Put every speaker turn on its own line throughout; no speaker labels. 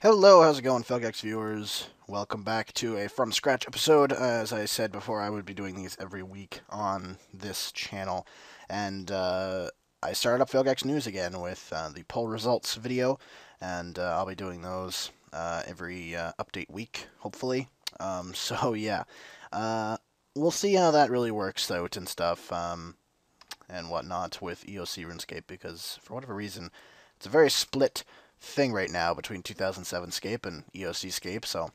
Hello, how's it going, Felgex viewers? Welcome back to a from scratch episode. As I said before, I would be doing these every week on this channel, and I started up Felgex News again with the poll results video, and I'll be doing those every update week, hopefully. So yeah, uh, we'll see how that really works out and stuff, and whatnot with EOC Runescape, because for whatever reason, it's a very split thing right now between 2007 Scape and EOC Scape, so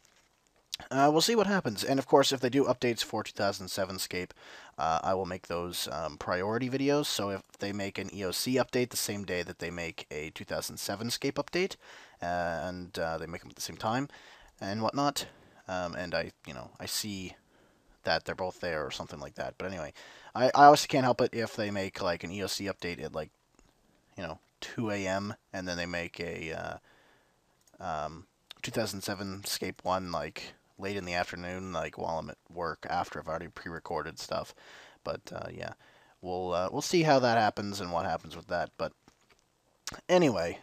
we'll see what happens. And of course, if they do updates for 2007 Scape, I will make those priority videos. So if they make an EOC update the same day that they make a 2007 Scape update, and they make them at the same time and whatnot, and I see that they're both there or something like that. But anyway, I obviously can't help it if they make like an EOC update at like 2 a.m. and then they make a 2007 Scape 1 like late in the afternoon, like while I'm at work after I've already pre-recorded stuff. But yeah, we'll see how that happens and what happens with that. But anyway,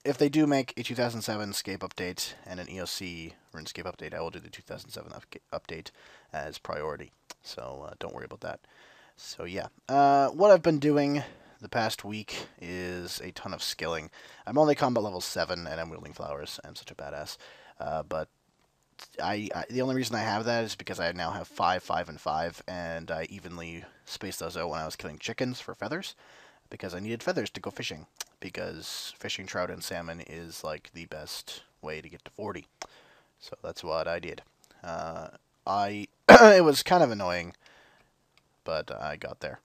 if they do make a 2007 Scape update and an EOC RuneScape update, I will do the 2007 update as priority. So don't worry about that. So yeah, what I've been doing the past week is a ton of skilling. I'm only combat level 7 and I'm wielding flowers. I'm such a badass. But the only reason I have that is because I now have 5, 5, and 5, and I evenly spaced those out when I was killing chickens for feathers, because I needed feathers to go fishing, because fishing trout and salmon is like the best way to get to 40. So that's what I did. I it was kind of annoying, but I got there.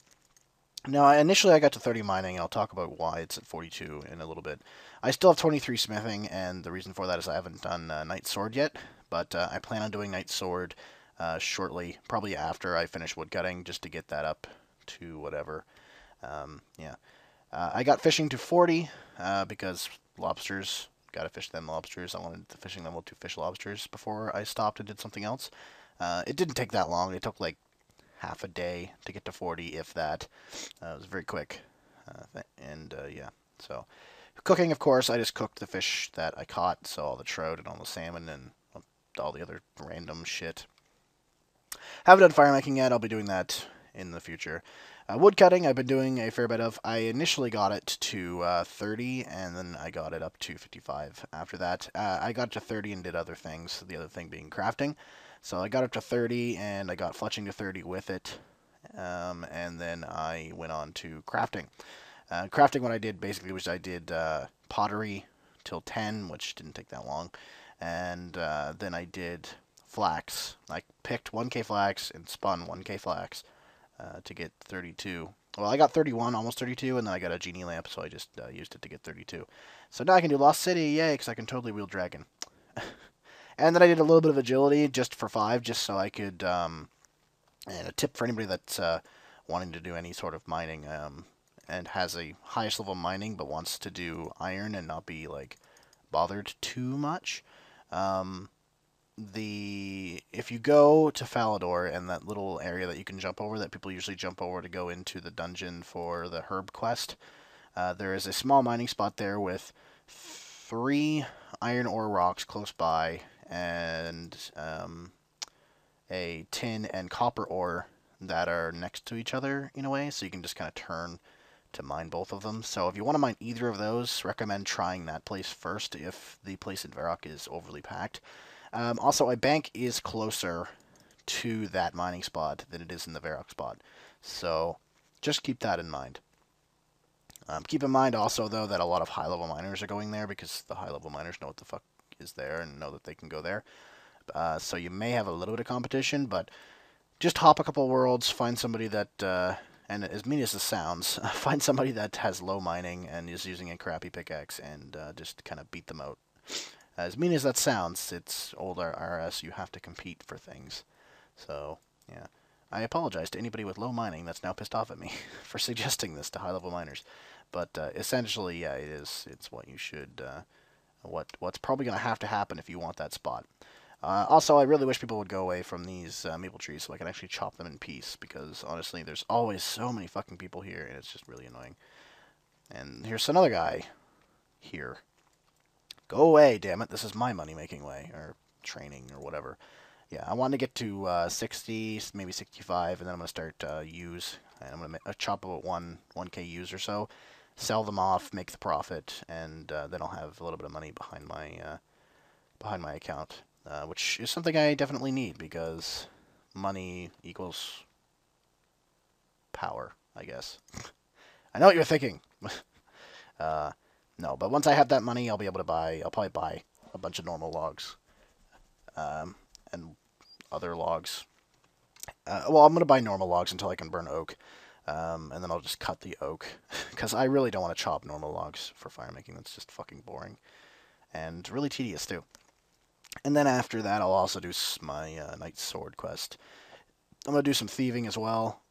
Now, initially I got to 30 mining, and I'll talk about why it's at 42 in a little bit. I still have 23 smithing, and the reason for that is I haven't done Night Sword yet, but I plan on doing Night Sword shortly, probably after I finish woodcutting, just to get that up to whatever. Yeah. I got fishing to 40 because lobsters, gotta fish them lobsters. I wanted the fishing level to fish lobsters before I stopped and did something else. It didn't take that long. It took like half a day to get to 40, if that. It was very quick. Yeah, so cooking, of course, I just cooked the fish that I caught, so all the trout and all the salmon and all the other random shit. Haven't done fire making yet. I'll be doing that in the future. Wood cutting, I've been doing a fair bit of. I initially got it to 30, and then I got it up to 55 after that. I got to 30 and did other things, the other thing being crafting. So I got up to 30, and I got fletching to 30 with it, and then I went on to crafting. Crafting, what I did basically was I did pottery till 10, which didn't take that long, and then I did flax. I picked 1k flax and spun 1k flax to get 32. Well, I got 31, almost 32, and then I got a genie lamp, so I just used it to get 32. So now I can do Lost City, yay, because I can totally wield dragon. And then I did a little bit of agility just for 5, just so I could, and a tip for anybody that's wanting to do any sort of mining, and has a highest level mining but wants to do iron and not be like bothered too much. Um, if you go to Falador and that little area that you can jump over that people usually jump over to go into the dungeon for the herb quest, there is a small mining spot there with 3 iron ore rocks close by and a tin and copper ore that are next to each other in a way, so you can just kind of turn to mine both of them. So if you want to mine either of those, recommend trying that place first if the place in Varrock is overly packed. Also, a bank is closer to that mining spot than it is in the Varrock spot, so just keep that in mind. Keep in mind also, though, that a lot of high-level miners are going there because the high-level miners know what the fuck is there and know that they can go there. So you may have a little bit of competition, but just hop a couple worlds, find somebody that, and as mean as this sounds, find somebody that has low mining and is using a crappy pickaxe and just kind of beat them out. As mean as that sounds, it's old RS, you have to compete for things. So, yeah. I apologize to anybody with low mining that's now pissed off at me for suggesting this to high-level miners. But essentially, yeah, it's what you should, what's probably going to happen if you want that spot. Also, I really wish people would go away from these maple trees so I can actually chop them in peace, because honestly, there's always so many fucking people here, and it's just really annoying. And here's another guy here. Go away, damn it. This is my money-making way, or training, or whatever. Yeah, I want to get to 60, maybe 65, and then I'm going to start use. And I'm going to chop about 1K use or so, sell them off, make the profit, and then I'll have a little bit of money behind my account, which is something I definitely need because money equals power, I guess. I know what you're thinking. uh, no, but once I have that money, I'll be able to buy. I'll probably buy a bunch of normal logs, and other logs. Well, I'm gonna buy normal logs until I can burn oak, and then I'll just cut the oak because I really don't want to chop normal logs for fire making. That's just fucking boring and really tedious too. And then after that, I'll also do my Knight's Sword quest. I'm gonna do some thieving as well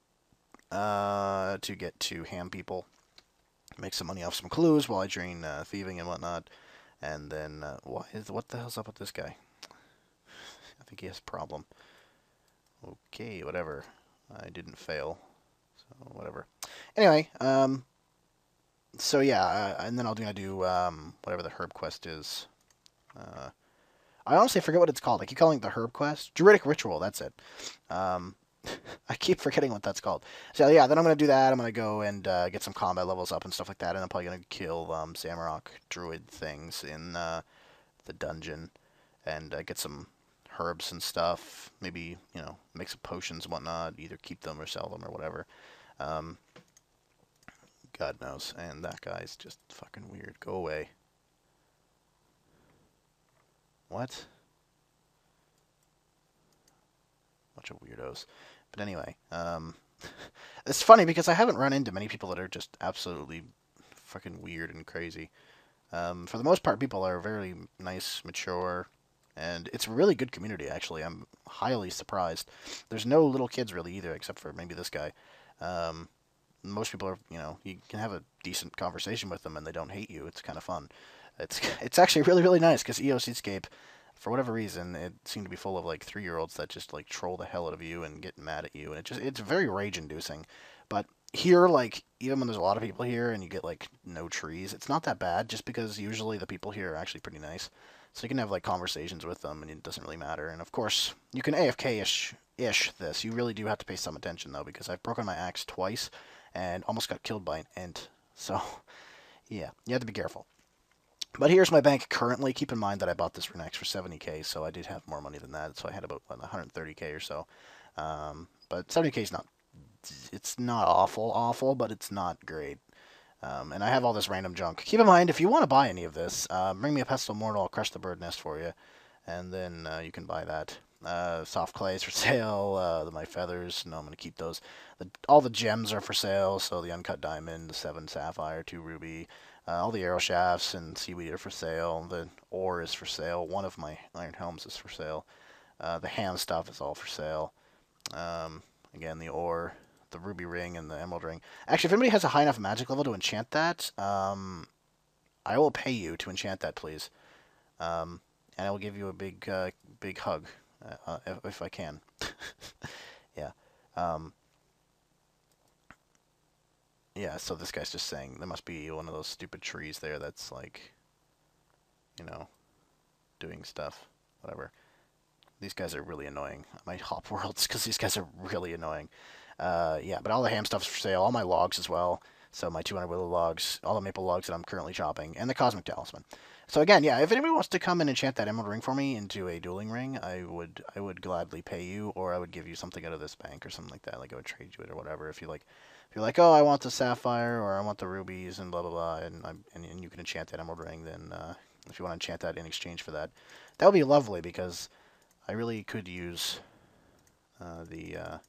to get to ham people, make some money off some clues while I drain thieving and whatnot. And then what the hell's up with this guy? I think he has a problem. Okay, whatever. I didn't fail, so whatever. Anyway, so yeah, and then I'll do whatever the herb quest is. I honestly forget what it's called. I keep calling it the herb quest. Druidic ritual, that's it. I keep forgetting what that's called. So yeah, then I'm gonna do that. I'm gonna go and get some combat levels up and stuff like that, and I'm probably gonna kill Samrock druid things in the dungeon, and get some herbs and stuff. Maybe, make some potions and whatnot. Either keep them or sell them or whatever. God knows. And that guy's just fucking weird. Go away. What? Bunch of weirdos. But anyway, it's funny because I haven't run into many people that are just absolutely fucking weird and crazy. For the most part, people are very nice, mature, and it's a really good community, actually. I'm highly surprised. There's no little kids really either, except for maybe this guy. Most people are, you can have a decent conversation with them and they don't hate you. It's kind of fun. It's actually really, really nice because Runescape, for whatever reason, it seemed to be full of like 3-year-olds that just like troll the hell out of you and get mad at you, and it's very rage-inducing. But here, like, even when there's a lot of people here and you get like no trees, it's not that bad, just because usually the people here are actually pretty nice. So you can have like conversations with them and it doesn't really matter. And of course, you can AFK-ish this. You really do have to pay some attention though, because I've broken my axe twice and almost got killed by an ant. So yeah, you have to be careful. But here's my bank currently. Keep in mind that I bought this Runex for 70k, so I did have more money than that. So I had about 130k or so. But 70k is not, it's not awful, but it's not great. And I have all this random junk. Keep in mind, if you want to buy any of this, bring me a pestle mortal. I'll crush the bird nest for you, and then you can buy that. Soft clays for sale. My feathers, no, I'm gonna keep those. All the gems are for sale. So the uncut diamond, the 7 sapphire, 2 ruby. All the arrow shafts and seaweed are for sale. The ore is for sale. One of my iron helms is for sale. The ham stuff is all for sale. Again, the ore, the ruby ring, and the emerald ring. Actually, if anybody has a high enough magic level to enchant that, I will pay you to enchant that, please. And I will give you a big hug, if I can. Yeah. Yeah, so this guy's just saying there must be one of those stupid trees there that's like, doing stuff. Whatever. These guys are really annoying. I might hop worlds because these guys are really annoying. Yeah, but all the ham stuff's for sale. All my logs as well. So my 200 willow logs, all the maple logs that I'm currently chopping, and the cosmic talisman. So again, yeah, if anybody wants to come and enchant that emerald ring for me into a dueling ring, I would gladly pay you, or I would give you something out of this bank or something like that. Like I would trade you it or whatever. If you're like, oh, I want the sapphire or I want the rubies and blah blah blah, and you can enchant that emerald ring, then if you want to enchant that in exchange for that, that would be lovely because I really could use why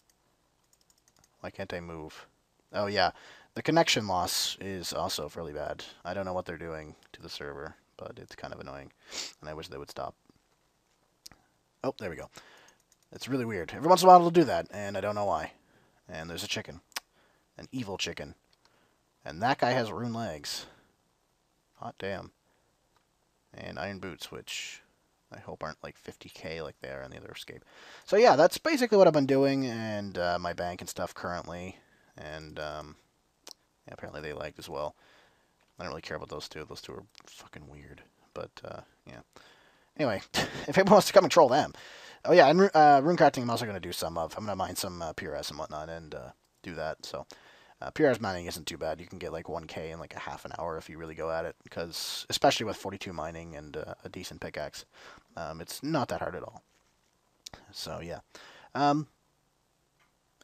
can't I move? Oh yeah, the connection loss is also fairly bad. I don't know what they're doing to the server, but it's kind of annoying, and I wish they would stop. Oh, there we go. It's really weird. Every once in a while it'll do that, and I don't know why. And there's a chicken. An evil chicken. And that guy has rune legs. Hot damn. And iron boots, which I hope aren't like 50k like they are in the other escape. So yeah, that's basically what I've been doing, and my bank and stuff currently. And yeah, apparently they lagged as well. I don't really care about those two. Those two are fucking weird. but yeah. Anyway, if anyone wants to come and troll them. Oh yeah, and runecrafting I'm also going to do some of. I'm going to mine some PRS and whatnot and do that. So PRS mining isn't too bad. You can get like 1K in like a half an hour if you really go at it, because especially with 42 mining and a decent pickaxe, it's not that hard at all. So yeah. Um,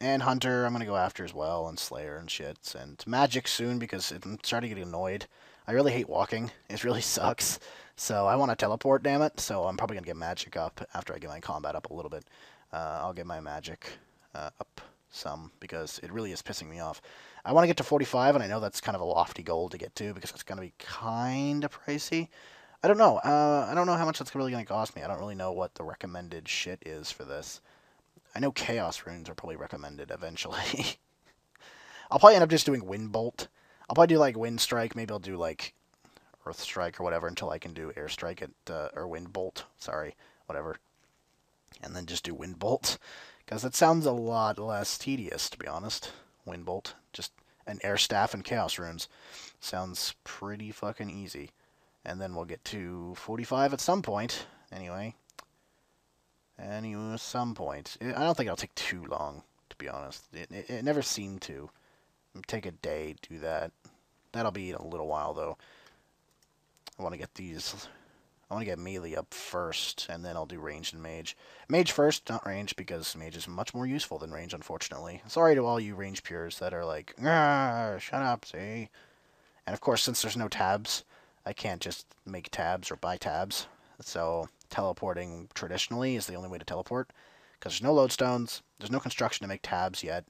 and Hunter, I'm gonna go after as well, and Slayer and shit, and Magic soon because I'm starting to get annoyed. I really hate walking; it really sucks. So I want to teleport, damn it. So I'm probably gonna get Magic up after I get my combat up a little bit. I'll get my Magic up some because it really is pissing me off. I want to get to 45, and I know that's kind of a lofty goal to get to because it's gonna be kind of pricey. I don't know. I don't know how much that's really gonna cost me. I don't really know what the recommended shit is for this. I know Chaos Runes are probably recommended eventually. I'll probably end up just doing Wind Bolt. I'll probably do like Wind Strike. Maybe I'll do like Earth Strike or whatever until I can do Air Strike or Wind Bolt. Sorry, whatever. And then just do Wind Bolt. Because that sounds a lot less tedious, to be honest. Wind Bolt. Just an Air Staff and Chaos Runes. Sounds pretty fucking easy. And then we'll get to 45 at some point. Anyway. At some point. I don't think it'll take too long, to be honest. It never seemed to. Take a day, do that. That'll be in a little while, though. I want to get these... I want to get melee up first, and then I'll do range and mage. Mage first, not range, because mage is much more useful than range, unfortunately. Sorry to all you range pures that are like, ah, shut up, see? And of course, since there's no tabs, I can't just make tabs or buy tabs. So teleporting traditionally is the only way to teleport, because there's no lodestones, there's no construction to make tabs yet,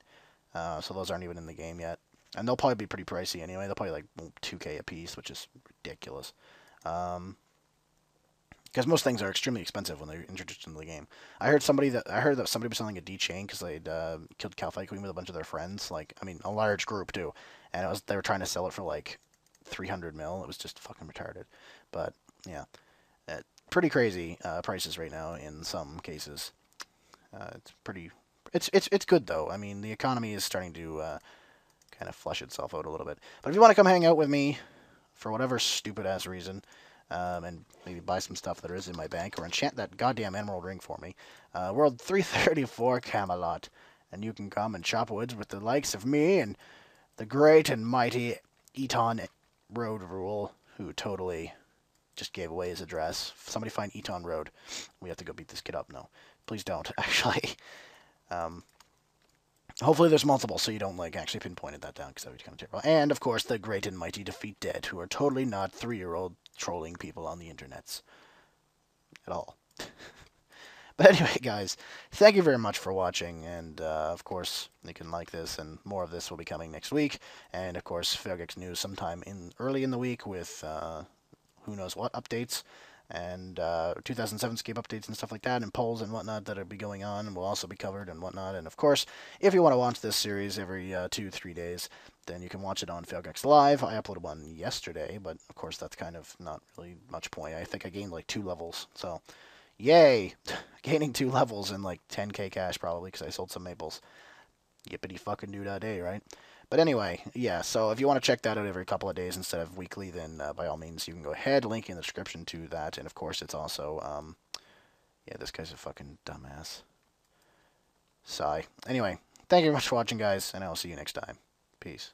so those aren't even in the game yet. And they'll probably be pretty pricey anyway. They'll probably like 2K a piece, which is ridiculous. Because most things are extremely expensive when they're introduced into the game. I heard that somebody was selling a D chain because they'd killed Calphi Queen with a bunch of their friends. Like, I mean, a large group too, and they were trying to sell it for like 300 mil. It was just fucking retarded. But yeah, pretty crazy prices right now in some cases. It's pretty. It's good though. I mean, the economy is starting to kind of flush itself out a little bit. But if you want to come hang out with me for whatever stupid ass reason. And maybe buy some stuff that is in my bank, or enchant that goddamn emerald ring for me. World 334 Camelot, and you can come and chop woods with the likes of me and the great and mighty Eton Road Rule, who totally just gave away his address. Somebody find Eton Road. We have to go beat this kid up. No, please don't, actually. Hopefully there's multiple, so you don't like actually pinpointed that down, because that would be kind of terrible. And, of course, the great and mighty Defeat Dead, who are totally not 3-year-old trolling people on the internets. At all. But anyway, guys, thank you very much for watching, and, of course, you can like this, and more of this will be coming next week. And, of course, Fairgex News sometime early in the week with who knows what updates. And 2007 Scape updates and stuff like that, and polls and whatnot that will be going on and will also be covered and whatnot. And of course, if you want to watch this series every 2-3 days, then you can watch it on Failgex Live. I uploaded one yesterday, but of course that's kind of not really much point. I think I gained like 2 levels, so yay! Gaining 2 levels and like 10k cash probably because I sold some maples. Yippity fucking do-da-day, right? But anyway, yeah, so if you want to check that out every couple of days instead of weekly, then by all means, you can go ahead, link in the description to that. And of course, it's also, yeah, this guy's a fucking dumbass. Sigh. Anyway, thank you very much for watching, guys, and I'll see you next time. Peace.